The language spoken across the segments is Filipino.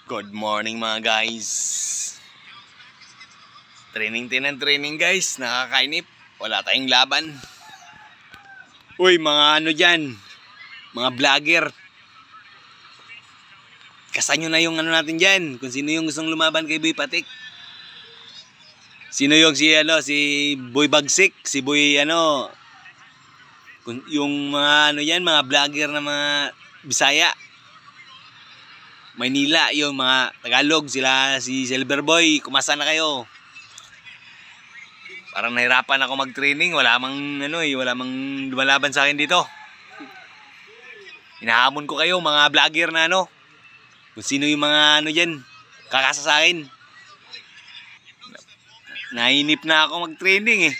Good morning mga guys. Training guys. Nakakainip. Wala tayong laban. Uy mga ano dyan, mga vlogger, kasanyo na yung ano natin dyan. Kung sino yung gustong lumaban kay Boy Patik. Sino yung si Boy Bagsik, si Boy ano, yung mga ano yan, mga vlogger na mga Bisaya, Maynila, yung mga Tagalog, sila si Silver Boy, kumasa na kayo? Parang nahirapan ako mag-training, wala mang lumalaban sa akin dito. Hinahamon ko kayo mga vlogger na ano, kung sino yung mga ano diyan, kakasa sa akin. Nainip na ako mag-training eh.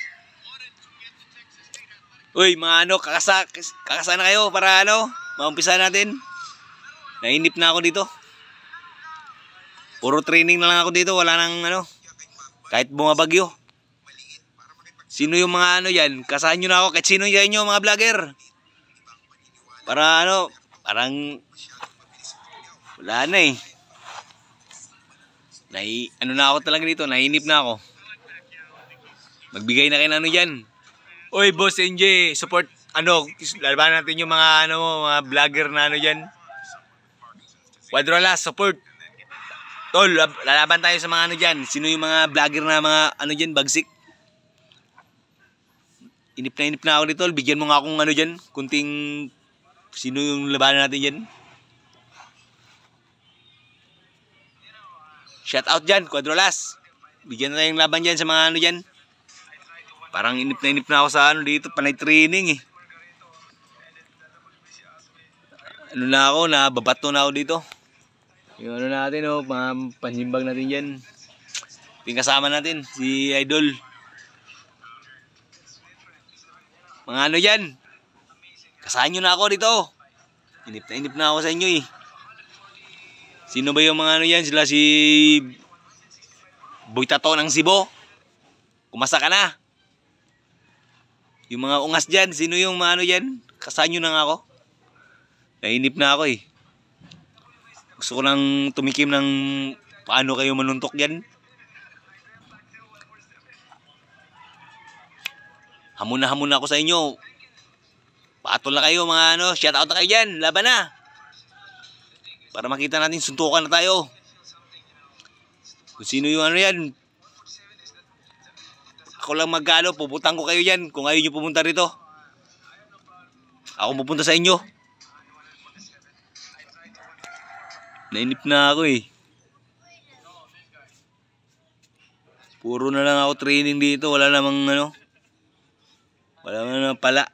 Uy, mga ano, kakasa na kayo para ano, maumpisa natin. Nainip na ako dito. Puro training na lang ako dito, wala nang ano, kahit bumabagyo. Sino yung mga ano yan, kasahan nyo na ako, kahit sino yan nyo mga vlogger. Para ano, parang wala na eh. Ano na ako talaga dito, nainip na ako. Magbigay na kayo ng ano dyan. Uy, Boss NJ, support, ano, lalaban natin yung mga, ano, mga vlogger na ano dyan. Quadrolas, support. Tol, lalaban tayo sa mga ano dyan. Sino yung mga vlogger na mga, ano dyan, bagsik. Inip na ako dito, bigyan mo nga akong ano dyan, kunting, sino yung labanan natin dyan. Shout out dyan, Quadrolas. Bigyan na tayong laban dyan sa mga ano dyan. Parang inip na ako sa ano dito, panay training eh. Ano na ako, nababato na ako dito. Yung ano natin oh, pansimbag natin dyan. Yung kasama natin, si Idol. Mga ano dyan, kasahan nyo na ako dito. Inip na ako sa inyo eh. Sino ba yung mga ano yan? Sila si Boy Tato ng Cebu. Kumasa ka na. Yung mga ungas dyan, sino yung mga ano dyan? Kasahan nyo na nga ako. Nainip na ako eh. Gusto ko lang tumikim ng paano kayo manuntok dyan. Hamon na ako sa inyo. Patol na kayo mga ano, shout out na kayo dyan. Laban na. Para makita natin, suntukan na tayo. Kung sino yung ano yan. Ako lang magkano, pupuntahan ko kayo dyan. Kung ayaw nyo pumunta rito, ako pupunta sa inyo. Nainip na ako eh. Puro na lang ako training dito. Wala namang ano, wala namang pala.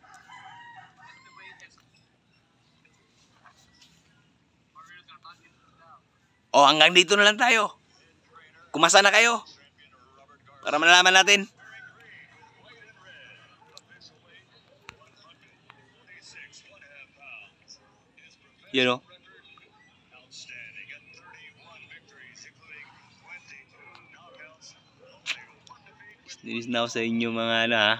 O hanggang dito na lang tayo. Kumasa na kayo para malalaman natin. You know? Dinis na ako sa inyo mga ano ha.